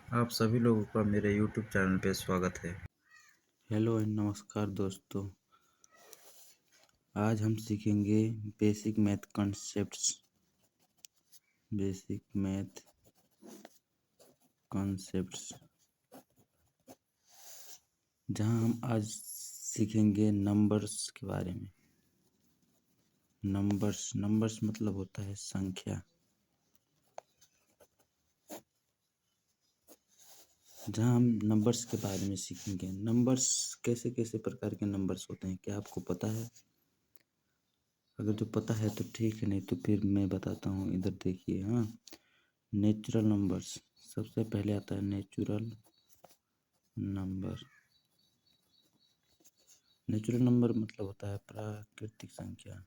आप सभी लोगों का मेरे YouTube चैनल पे स्वागत है। हेलो एंड नमस्कार दोस्तों। आज हम सीखेंगे basic math concepts. Basic math concepts जहां हम आज सीखेंगे नंबर्स के बारे में। नंबर्स मतलब होता है संख्या। जहां हम नंबर्स के बारे में सीखेंगे। नंबर्स कैसे कैसे प्रकार के नंबर्स होते हैं, क्या आपको पता है? अगर जो पता है तो ठीक है, नहीं तो फिर मैं बताता हूँ। इधर देखिए। हाँ, नेचुरल नंबर्स सबसे पहले आता है। Natural number. नेचुरल नंबर मतलब होता है प्राकृतिक संख्या।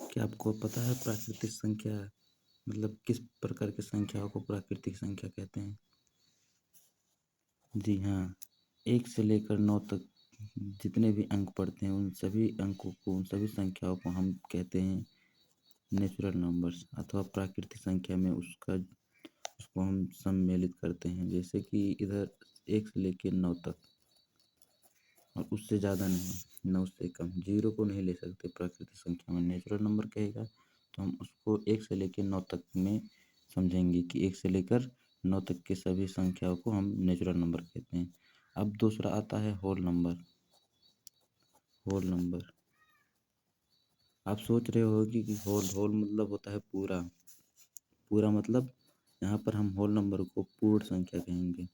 क्या आपको पता है प्राकृतिक संख्या मतलब किस प्रकार की संख्याओं को प्राकृतिक संख्या कहते हैं? जी हाँ, 1 से लेकर 9 तक जितने भी अंक पढ़ते हैं उन सभी अंकों को, उन सभी संख्याओं को हम कहते हैं नेचुरल नंबर्स अथवा प्राकृतिक संख्या में उसको हम सम्मिलित करते हैं। जैसे कि इधर 1 से लेकर 9 तक और उससे ज़्यादा नहीं, 9 से कम। 0 को नहीं ले सकते प्राकृतिक संख्या में। नेचुरल नंबर कहेगा तो हम उसको 1 से लेकर 9 तक में समझेंगे कि 1 से लेकर 9 तक के सभी संख्याओं को हम नेचुरल नंबर कहते हैं। अब दूसरा आता है होल नंबर। होल नंबर आप सोच रहे होगी कि होल होल मतलब होता है पूरा। पूरा मतलब यहाँ पर हम होल नंबर को पूर्ण संख्या कहेंगे।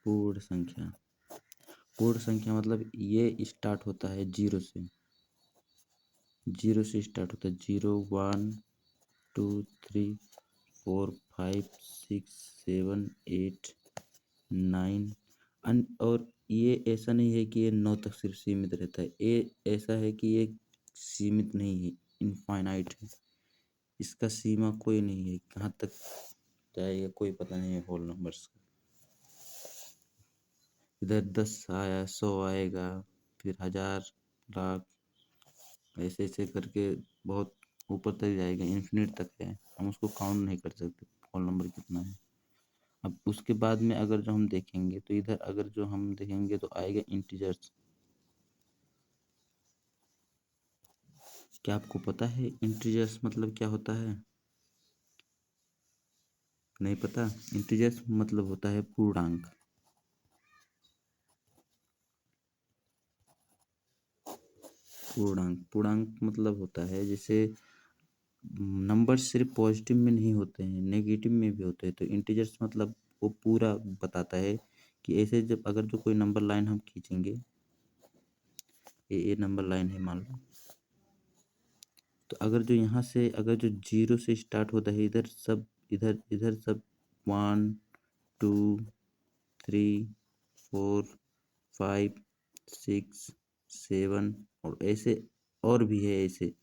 पूर्ण संख्या। पूर्ण संख्या मतलब ये स्टार्ट होता है 0 से। 0 से स्टार्ट होता है। 0 1 2 3 4 5 6 7 8 9। और ये ऐसा नहीं है कि ये 9 तक सिर्फ सीमित रहता है। ये ऐसा है कि ये सीमित नहीं है, इनफाइनाइट है। इसका सीमा कोई नहीं है, कहाँ तक जाएगा कोई पता नहीं है होल नंबर्स का। इधर 10 आया, 100 आएगा, फिर 1000, लाख, ऐसे ऐसे करके बहुत ऊपर तक जाएगा, इन्फिनिट तक है। हम उसको काउंट नहीं कर सकते होल नंबर कितना है। अब उसके बाद में अगर जो हम देखेंगे तो इधर अगर जो हम देखेंगे तो आएगा इंटीजर्स। क्या आपको पता है इंटीजर्स मतलब क्या होता है? नहीं पता? इंटीजर्स मतलब होता है पूर्णांक। पूर्णांक पूर्णांक मतलब होता है जैसे नंबर सिर्फ पॉजिटिव में नहीं होते हैं, नेगेटिव में भी होते हैं। तो इंटीजर्स मतलब वो पूरा बताता है कि ऐसे जब अगर जो कोई नंबर लाइन हम खींचेंगे, ये नंबर लाइन है मान लो, तो अगर जो यहाँ से अगर जो 0 से स्टार्ट होता है, इधर इधर सब 1 2 3 4 5 6 7 और ऐसे और भी है, ऐसे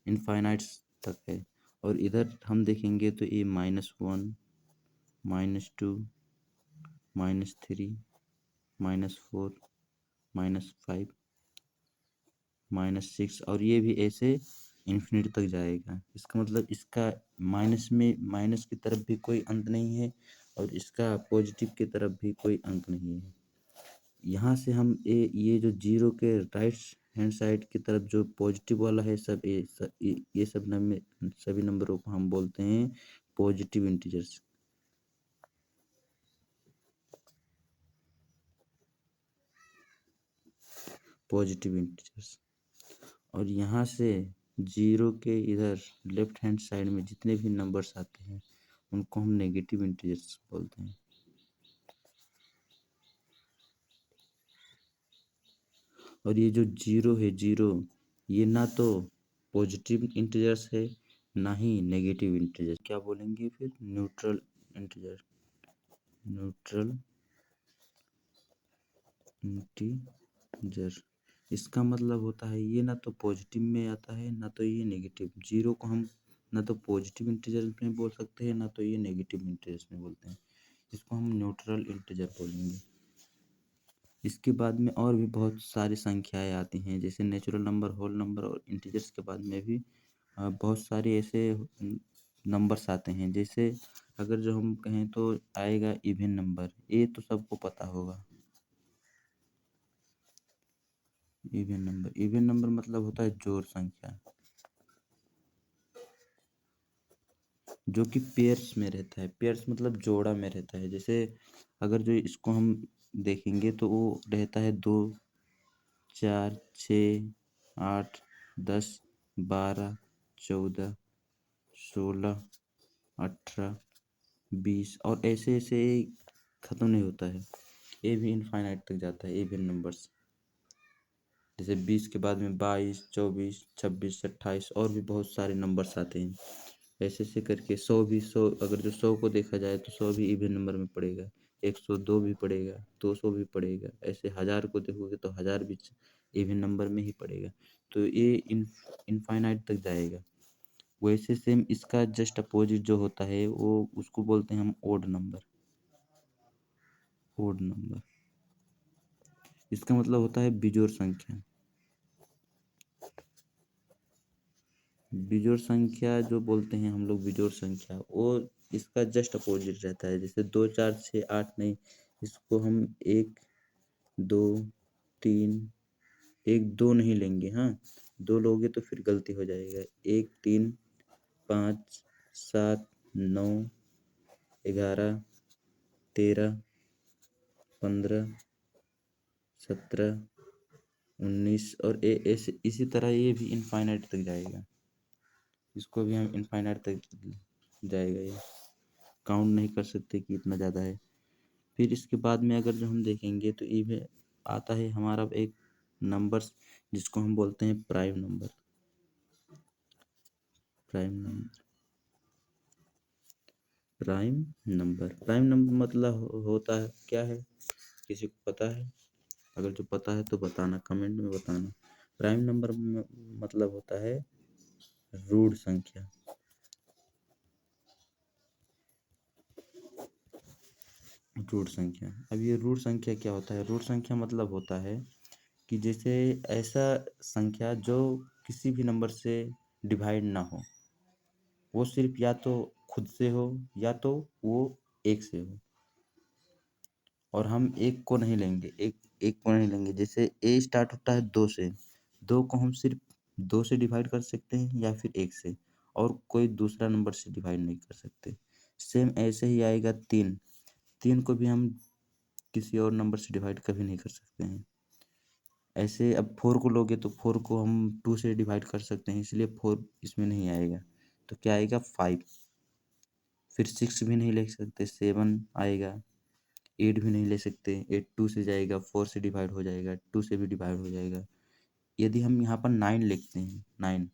इनफाइनाइट्स तक है। और इधर हम देखेंगे तो ये -1 -2 -3 -4 -5 -6 और ये भी ऐसे इन्फिनिटी तक जाएगा। इसका मतलब इसका माइनस में माइनस की तरफ भी कोई अंत नहीं है और इसका पॉजिटिव की तरफ भी कोई अंत नहीं है। यहाँ से हम ये जो 0 के राइट हैंड साइड की तरफ जो पॉजिटिव वाला है, ये सब नंबर, सभी नंबरों को हम बोलते हैं पॉजिटिव इंटीजर्स। Positive integers. और यहाँ से 0 के इधर लेफ्ट हैंड साइड में जितने भी नंबर्स आते हैं उनको हम नेगेटिव इंटीजर्स बोलते हैं। और ये जो 0 है, 0 ये ना तो पॉजिटिव इंटीजर्स है ना ही नेगेटिव इंटीजर। क्या बोलेंगे फिर? Neutral integer. न्यूट्रल इंटीजर इसका मतलब होता है ये ना तो पॉजिटिव में आता है ना तो ये नेगेटिव। 0 को हम ना तो पॉजिटिव इंटीजर में बोल सकते हैं ना तो ये नेगेटिव इंटीजर में बोलते हैं। इसको हम न्यूट्रल इंटीजर बोलेंगे। इसके बाद में और भी बहुत सारी संख्याएं आती हैं, जैसे नेचुरल नंबर, होल नंबर और इंटीजर्स के बाद में भी बहुत सारे ऐसे नंबर्स आते हैं, जैसे अगर जो हम कहें तो आएगा इवन नंबर, ये तो सबको पता होगा। इवन नंबर मतलब होता है जोड़ संख्या, जो कि पेयर्स में रहता है। पेयर्स मतलब जोड़ा में रहता है। जैसे अगर जो इसको हम देखेंगे तो वो रहता है 2, 4, 6, 8, 10, 12, 14, 16, 18, 20 और ऐसे ऐसे खत्म नहीं होता है। ये भी इनफाइनाइट तक जाता है इवन नंबर्स। जैसे 20 के बाद में 22, 24, 26, 28 और भी बहुत सारे नंबर्स आते हैं। ऐसे ऐसे करके 100 भी, 100 अगर जो 100 को देखा जाए तो 100 भी इवन नंबर में पड़ेगा, 102 भी पड़ेगा, 200 भी पड़ेगा। ऐसे 1000 को देखोगे तो 1000 भी इवन नंबर में ही पड़ेगा। तो ये इनफाइनाइट तक जाएगा। वैसे सेम इसका जस्ट अपोजिट जो होता है वो उसको बोलते हैं हम ओड नंबर। ओड नंबर इसका मतलब होता है बिजोड़ संख्या। बिजोड़ संख्या जो बोलते हैं हम लोग, बिजोड़ संख्या, वो इसका जस्ट अपोजिट रहता है। जैसे 2, 4, 6, 8 नहीं, इसको हम 1, 2, 3, 1, 2 नहीं लेंगे। हाँ, 2 लोगे तो फिर गलती हो जाएगा। 1, 3, 5, 7, 9, 11, 13, 15, 17, 19 और ऐसे इसी तरह ये भी इनफाइनाइट तक जाएगा। इसको भी हम इनफाइनाइट तक जाएगा ये, काउंट नहीं कर सकते कि इतना ज़्यादा है। फिर इसके बाद में अगर जो हम देखेंगे तो ये भी आता है हमारा एक नंबर्स, जिसको हम बोलते हैं prime number. Prime number prime number मतलब होता है क्या है, किसी को पता है? अगर जो पता है तो बताना, कमेंट में बताना। प्राइम नंबर मतलब होता है रूट संख्या। रूट संख्या, अब ये रूट संख्या क्या होता है? रूट संख्या मतलब होता है कि जैसे ऐसा संख्या जो किसी भी नंबर से डिवाइड ना हो, वो सिर्फ या तो खुद से हो या तो वो एक से हो। और हम एक को नहीं लेंगे, एक को नहीं लेंगे। जैसे ए स्टार्ट होता है 2 से, 2 को हम सिर्फ 2 से डिवाइड कर सकते हैं या फिर 1 से, और कोई दूसरा नंबर से डिवाइड नहीं कर सकते। सेम ऐसे ही आएगा 3, 3 को भी हम किसी और नंबर से डिवाइड कभी नहीं कर सकते हैं। ऐसे अब 4 को लोगे तो 4 को हम 2 से डिवाइड कर सकते हैं, इसलिए 4 इसमें नहीं आएगा। तो क्या आएगा? 5। फिर 6 भी नहीं ले सकते, 7 आएगा। 8 भी नहीं ले सकते, 8 2 से जाएगा, 4 से डिवाइड हो जाएगा, 2 से भी डिवाइड हो जाएगा। यदि हम यहाँ पर 9 लिखते हैं, 9,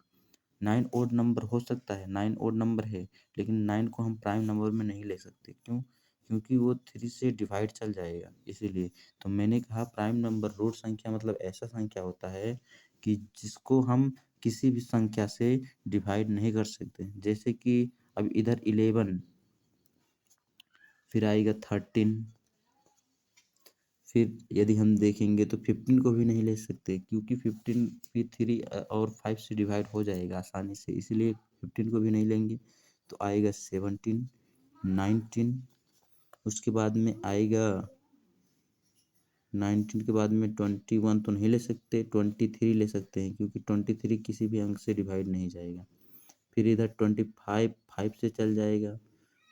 9 ओड नंबर हो सकता है, 9 ओड नंबर है, लेकिन 9 को हम प्राइम नंबर में नहीं ले सकते। क्यों? क्योंकि वो 3 से डिवाइड चल जाएगा, इसीलिए। तो मैंने कहा प्राइम नंबर रूट संख्या मतलब ऐसा संख्या होता है कि जिसको हम किसी भी संख्या से डिवाइड नहीं कर सकते। जैसे कि अब इधर 11, फिर आएगा 13, फिर यदि हम देखेंगे तो 15 को भी नहीं ले सकते, क्योंकि 15 भी 3 और 5 से डिवाइड हो जाएगा आसानी से, इसलिए 15 को भी नहीं लेंगे। तो आएगा 17, 19, उसके बाद में आएगा 19 के बाद में 21 तो नहीं ले सकते, 23 ले सकते हैं, क्योंकि 23 किसी भी अंक से डिवाइड नहीं जाएगा। फिर इधर 25 5 से चल जाएगा।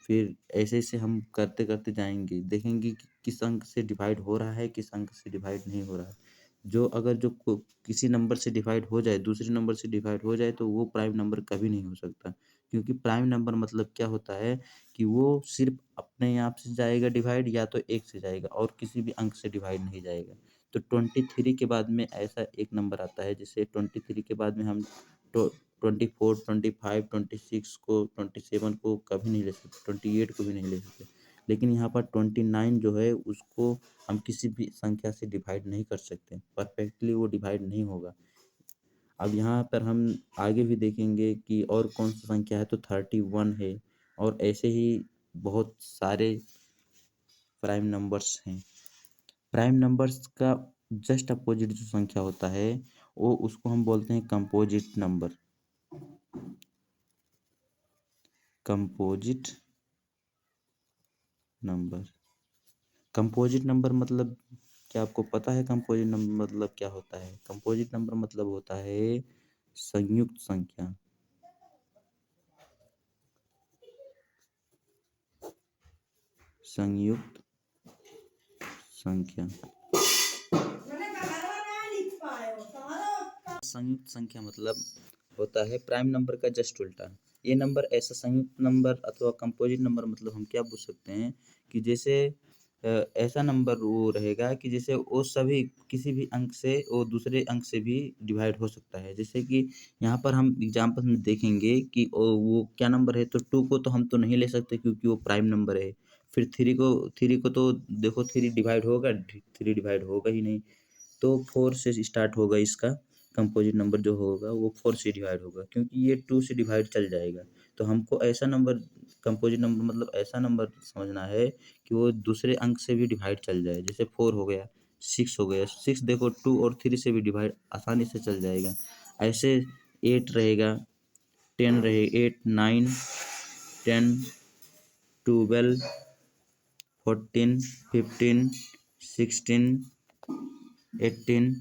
फिर ऐसे ऐसे हम करते करते जाएंगे, देखेंगे कि किस अंक से डिवाइड हो रहा है, किस अंक से डिवाइड नहीं हो रहा है। जो अगर जो किसी नंबर से डिवाइड हो जाए, दूसरे नंबर से डिवाइड हो जाए, तो वो प्राइम नंबर कभी नहीं हो सकता। क्योंकि प्राइम नंबर मतलब क्या होता है कि वो सिर्फ अपने आप से जाएगा डिवाइड, या तो एक से जाएगा और किसी भी अंक से डिवाइड नहीं जाएगा। तो 23 के बाद में ऐसा एक नंबर आता है, जिसे 23 के बाद में हम 24, 25, 26 को, 27 को कभी नहीं ले सकते, 28 को भी नहीं ले सकते। लेकिन यहाँ पर 29 जो है उसको हम किसी भी संख्या से डिवाइड नहीं कर सकते, परफेक्टली वो डिवाइड नहीं होगा। अब यहाँ पर हम आगे भी देखेंगे कि और कौन सी संख्या है, तो 31 है, और ऐसे ही बहुत सारे प्राइम नंबर्स हैं। प्राइम नंबर्स का जस्ट अपोजिट जो संख्या होता है, वो उसको हम बोलते हैं composite number. Composite number. Composite number मतलब क्या आपको पता है? कंपोजिट नंबर मतलब क्या होता है? कंपोजिट नंबर मतलब होता है संयुक्त संख्या। संयुक्त संख्या। संयुक्त संख्या मतलब होता है प्राइम नंबर का जस्ट उल्टा। ये नंबर ऐसा संयुक्त नंबर अथवा कंपोजिट नंबर मतलब हम क्या पूछ सकते हैं कि जैसे ऐसा नंबर वो रहेगा कि जैसे वो सभी किसी भी अंक से वो दूसरे अंक से भी डिवाइड हो सकता है। जैसे कि यहाँ पर हम एग्जाम्पल में देखेंगे कि वो क्या नंबर है, तो 2 को तो हम तो नहीं ले सकते क्योंकि वो प्राइम नंबर है। फिर 3 को तो देखो 3 डिवाइड होगा, 3 डिवाइड होगा ही नहीं। तो 4 से स्टार्ट होगा इसका कंपोजिट नंबर जो होगा वो 4 से डिवाइड होगा, क्योंकि ये 2 से डिवाइड चल जाएगा। तो हमको ऐसा नंबर कंपोजिट नंबर मतलब ऐसा नंबर समझना है कि वो दूसरे अंक से भी डिवाइड चल जाए। जैसे 4 हो गया, 6 हो गया, 6 देखो 2 और 3 से भी डिवाइड आसानी से चल जाएगा। ऐसे 8 रहेगा, 10 रहे 8 9 10 12 14 15 16 18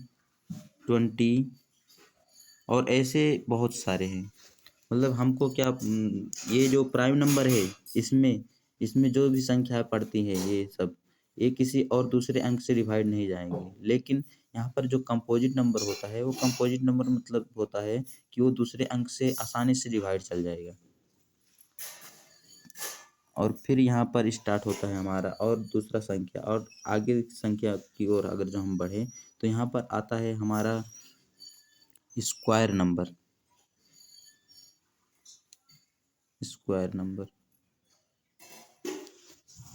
20 और ऐसे बहुत सारे हैं। मतलब हमको क्या ये जो प्राइम नंबर है इसमें इसमें जो भी संख्या पड़ती है ये सब ये किसी और दूसरे अंक से डिवाइड नहीं जाएंगे। लेकिन यहाँ पर जो कंपोजिट नंबर होता है वो कंपोजिट नंबर मतलब होता है कि वो दूसरे अंक से आसानी से डिवाइड चल जाएगा। और फिर यहाँ पर स्टार्ट होता है हमारा और दूसरा संख्या, और आगे संख्या की ओर अगर जो हम बढ़े तो यहाँ पर आता है हमारा square number. Square number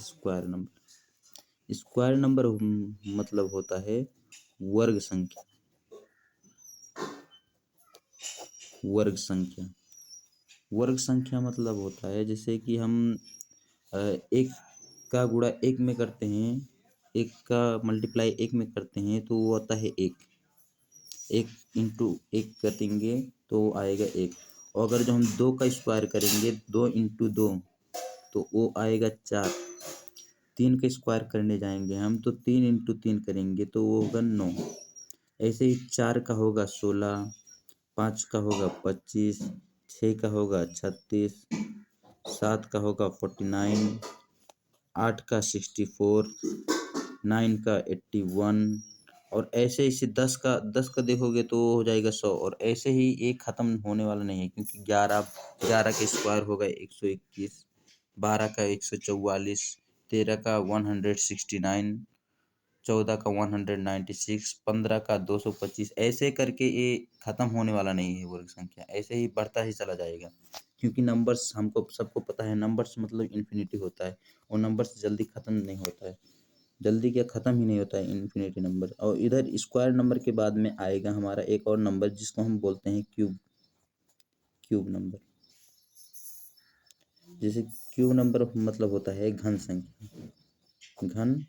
square number square number मतलब होता है वर्ग संख्या। वर्ग संख्या वर्ग संख्या मतलब होता है जैसे कि हम एक का गुणा एक में करते हैं, एक का मल्टीप्लाई एक में करते हैं तो वो आता है एक। एक इंटू एक करेंगे तो वो आएगा एक। और अगर जो हम दो का स्क्वायर करेंगे, 2 इंटू 2 तो वो आएगा 4। 3 का स्क्वायर करने जाएंगे हम तो 3 इंटू 3 करेंगे तो वो होगा 9। ऐसे ही 4 का होगा 16, 5 का होगा 25, 6 का होगा 36, 7 का होगा 49, 8 का 64, 9 का 81। और ऐसे इसे 10 का देखोगे तो वो हो जाएगा 100। और ऐसे ही ये खत्म होने वाला नहीं है, क्योंकि 11 का स्क्वायर होगा 121, 12 का 144, 13 का 169, 14 का 196, 15 का 225। ऐसे करके ये खत्म होने वाला नहीं है वर्ग संख्या, ऐसे ही बढ़ता ही चला जाएगा। क्योंकि नंबर्स हमको सबको पता है, नंबर्स मतलब इन्फिनिटी होता है और नंबर्स जल्दी खत्म नहीं होता है। जल्दी क्या, खत्म ही नहीं होता है इन्फिनिटी नंबर। और इधर स्क्वायर नंबर के बाद में आएगा हमारा एक और नंबर जिसको हम बोलते हैं क्यूब। क्यूब नंबर जैसे क्यूब नंबर मतलब होता है घन संख्या। घन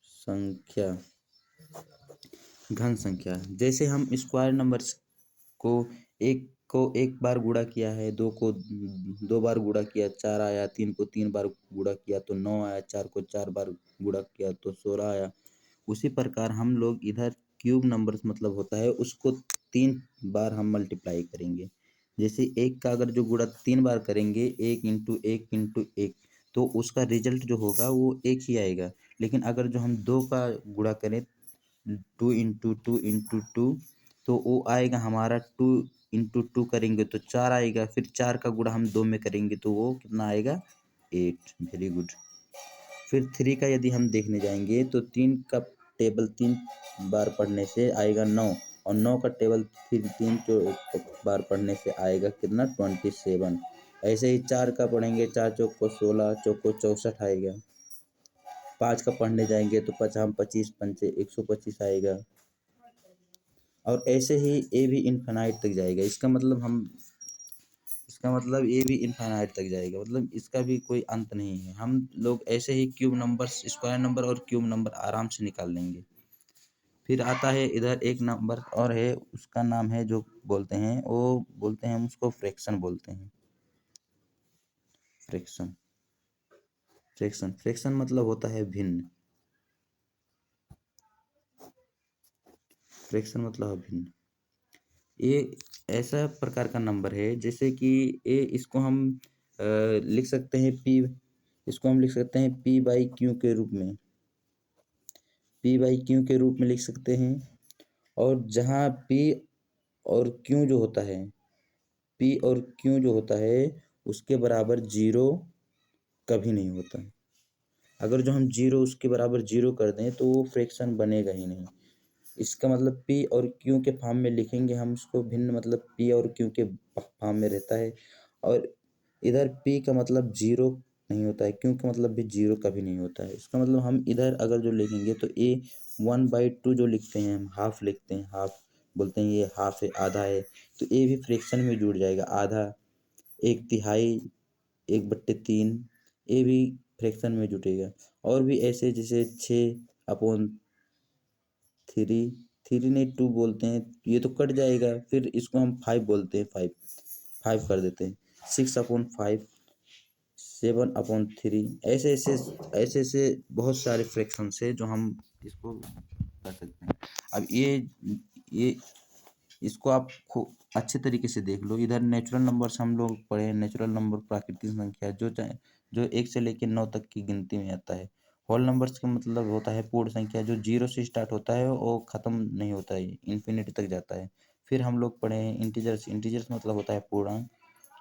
संख्या घन संख्या जैसे हम स्क्वायर नंबर्स को एक बार गुणा किया है, 2 को 2 बार गुणा किया 4 आया, 3 को 3 बार गुणा किया तो 9 आया, 4 को 4 बार गुणा किया तो 16 आया। उसी प्रकार हम लोग इधर क्यूब नंबर्स मतलब होता है उसको 3 बार हम मल्टीप्लाई करेंगे। जैसे एक का अगर जो गुणा 3 बार करेंगे, 1 इंटू 1 तो उसका रिजल्ट जो होगा वो एक ही आएगा। लेकिन अगर जो हम 2 का गुणा करें, 2 इंटू 2 तो वो आएगा हमारा 2 इंटू 2 करेंगे तो 4 आएगा। फिर 4 का गुणा हम 2 में करेंगे तो वो कितना आएगा, 8। Very good. फिर 3 का यदि हम देखने जाएंगे तो 3 का टेबल 3 बार पढ़ने से आएगा 9, और 9 का टेबल फिर 3 बार पढ़ने से आएगा कितना, 27। ऐसे ही 4 का पढ़ेंगे, 4 चौक को 16, चौक को 64 आएगा। 5 का पढ़ने जाएंगे तो 5 हम 25 पंचे 125 आएगा। और ऐसे ही ये भी इनफाइनाइट तक जाएगा। इसका मतलब ये भी इनफाइनाइट तक जाएगा, मतलब इसका भी कोई अंत नहीं है। हम लोग ऐसे ही क्यूब नंबर्स, स्क्वायर नंबर और क्यूब नंबर आराम से निकाल लेंगे। फिर आता है इधर एक नंबर और है, उसका नाम है जो बोलते हैं, वो बोलते हैं हम उसको फ्रैक्शन बोलते हैं। फ्रैक्शन फ्रैक्शन फ्रैक्शन मतलब होता है भिन्न। फ्रैक्शन मतलब है भिन्न। ये ऐसा प्रकार का नंबर है जैसे कि ये इसको हम लिख सकते हैं पी, इसको हम लिख सकते हैं पी बाई क्यू के रूप में, पी बाई क्यू के रूप में लिख सकते हैं। और जहाँ पी और क्यू जो होता है, पी और क्यू जो होता है उसके बराबर जीरो कभी नहीं होता। अगर जो हम जीरो उसके बराबर जीरो कर दें तो वो फ्रैक्शन बनेगा ही नहीं। इसका मतलब पी और क्यू के फॉर्म में लिखेंगे हम उसको भिन्न, मतलब पी और क्यू के फॉर्म में रहता है। और इधर पी का मतलब जीरो नहीं होता है, क्यू का मतलब भी जीरो कभी नहीं होता है। इसका मतलब हम इधर अगर जो लिखेंगे तो ए 1/2 जो लिखते हैं हम, हाफ लिखते हैं, हाफ बोलते हैं, ये हाफ है, आधा है, तो ए भी फ्रैक्शन में जुड़ जाएगा। आधा, एक तिहाई, 1/3, ये भी फ्रैक्शन में जुटेगा। और भी ऐसे जैसे 6/3, थ्री नहीं 2 बोलते हैं, ये तो कट जाएगा, फिर इसको हम 5 बोलते हैं, 5 5 कर देते हैं। 6/5, 7/3, ऐसे ऐसे ऐसे ऐसे बहुत सारे फ्रैक्शन है जो हम इसको कर सकते हैं। अब ये इसको आप अच्छे तरीके से देख लो। इधर नेचुरल नंबर्स हम लोग पढ़े हैं, नेचुरल नंबर प्राकृतिक संख्या जो चाहे जो 1 से लेकर 9 तक की गिनती में आता है। होल नंबर्स का मतलब होता है पूर्ण संख्या, जो 0 से स्टार्ट होता है और ख़त्म नहीं होता है, इन्फिनिटी तक जाता है। फिर हम लोग पढ़े हैं इंटीजर्स, इंटीजर्स मतलब होता है पूर्णांक,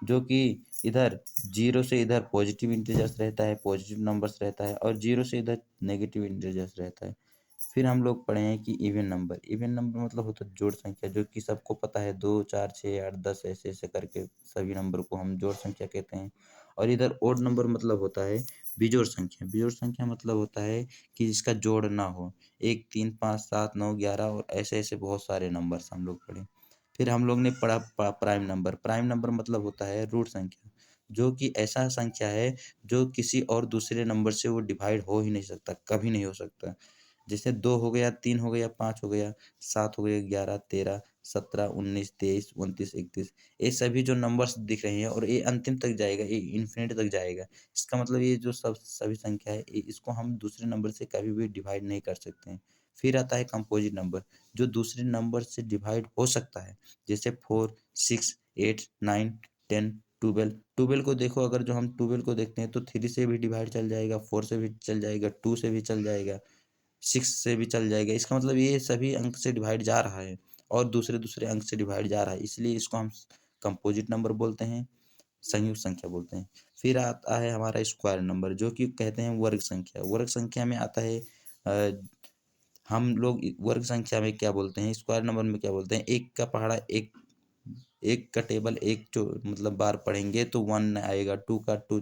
जो कि इधर 0 से इधर पॉजिटिव इंटीजर्स रहता है, पॉजिटिव नंबर्स रहता है, और 0 से इधर नेगेटिव इंटीजर्स रहता है। फिर हम लोग पढ़े हैं कि इवन नंबर, इवन नंबर मतलब होता है जोड़ संख्या, जो कि सबको पता है, 2 4 6 8 10 ऐसे ऐसे करके सभी नंबर को हम जोड़ संख्या कहते हैं। और इधर ओड नंबर मतलब होता है बिजोड़ संख्या, बिजोड़ संख्या मतलब होता है कि जिसका जोड़ ना हो, 1 3 5 7 9 11 और ऐसे ऐसे बहुत सारे नंबर्स हम लोग पढ़े। फिर हम लोग ने पढ़ा प्राइम नंबर, प्राइम नंबर मतलब होता है रूट संख्या, जो कि ऐसा संख्या है जो किसी और दूसरे नंबर से वो डिवाइड हो ही नहीं सकता, कभी नहीं हो सकता। जैसे 2 हो गया, 3 हो गया, 5 हो गया, 7 हो गया, 11 13 17 19 23 29 31, ये सभी जो नंबर्स दिख रहे हैं और ये अंतिम तक जाएगा, ये इन्फिनिटी तक जाएगा। इसका मतलब ये जो सब सभी संख्या है, इसको हम दूसरे नंबर से कभी भी डिवाइड नहीं कर सकते हैं। फिर आता है कंपोजिट नंबर, जो दूसरे नंबर से डिवाइड हो सकता है, जैसे 4 6 8 9 10 12। 12 को देखो, अगर जो हम 12 को देखते हैं तो 3 से भी डिवाइड चल जाएगा, 4 से भी चल जाएगा, 2 से भी चल जाएगा, 6 से भी चल जाएगा। इसका मतलब ये सभी अंक से डिवाइड जा रहा है और दूसरे दूसरे अंक से डिवाइड जा रहा है, इसलिए इसको हम कंपोजिट नंबर बोलते हैं, संयुक्त संख्या बोलते हैं। फिर आता है हमारा स्क्वायर नंबर, जो कि कहते हैं वर्ग संख्या। वर्ग संख्या में आता है हम लोग वर्ग संख्या में क्या बोलते हैं, स्क्वायर नंबर में क्या बोलते हैं, एक का पहाड़ा एक, एक का टेबल एक जो मतलब बार पढ़ेंगे तो 1 आएगा, 2 का 2,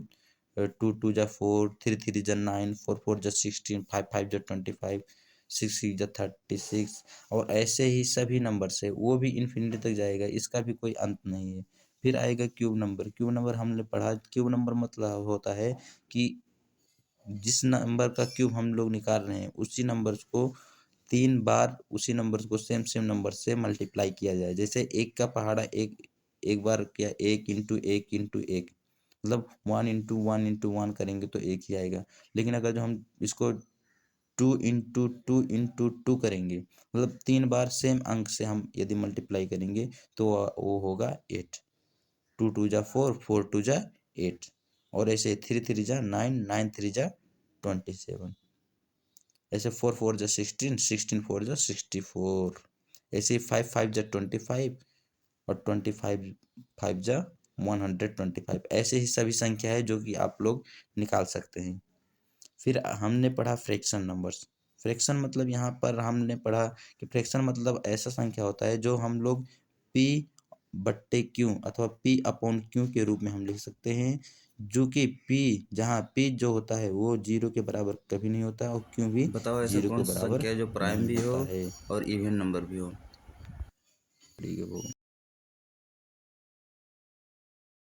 2 2 जा 4, 3 3 जा 9, 4 4 जा 16, 5 5 जा 25, 6 6 जा 36, और ऐसे ही सभी नंबर से वो भी इन्फिनिटी तक जाएगा, इसका भी कोई अंत नहीं है। फिर आएगा क्यूब नंबर, क्यूब नंबर हमने पढ़ा, क्यूब नंबर मतलब होता है कि जिस नंबर का क्यूब हम लोग निकाल रहे हैं उसी नंबर को 3 बार उसी नंबर को सेम सेम नंबर से मल्टीप्लाई किया जाए। जैसे एक का पहाड़ा एक, एक बार किया, 1 इंटू 1 इंटू 1, मतलब 1 इंटू 1 इंटू 1 करेंगे तो एक ही आएगा। लेकिन अगर जो हम इसको 2 इंटू 2 इंटू 2 करेंगे, मतलब 3 बार सेम अंक से हम यदि मल्टीप्लाई करेंगे तो वो होगा 8। 2 2 जा 4, 4 2 जा 8, और ऐसे 3 3 जा 9, 9 3 जा 27, ऐसे 4 4 जा 16, 16 4 जा 64, ऐसे ही 5 5 जा 25 और 25 5 जा 125, ऐसे ही सभी संख्या है जो कि आप लोग निकाल सकते हैं। फिर हमने पढ़ा फ्रैक्शन नंबर्स। फ्रैक्शन मतलब यहाँ पर हमने पढ़ा कि फ्रैक्शन मतलब ऐसा संख्या होता है जो हम लोग पी बट्टे क्यू अथवा पी अपॉन क्यू के रूप में हम लिख सकते हैं, जो कि पी, जहाँ पी जो होता है वो 0 के बराबर कभी नहीं होता और क्यू भी बताओ ऐसा 0 के कौन सा बराबर संख्या है जो प्राइम नहीं भी हो होता है। और इवन नंबर भी हो। ठीक है वो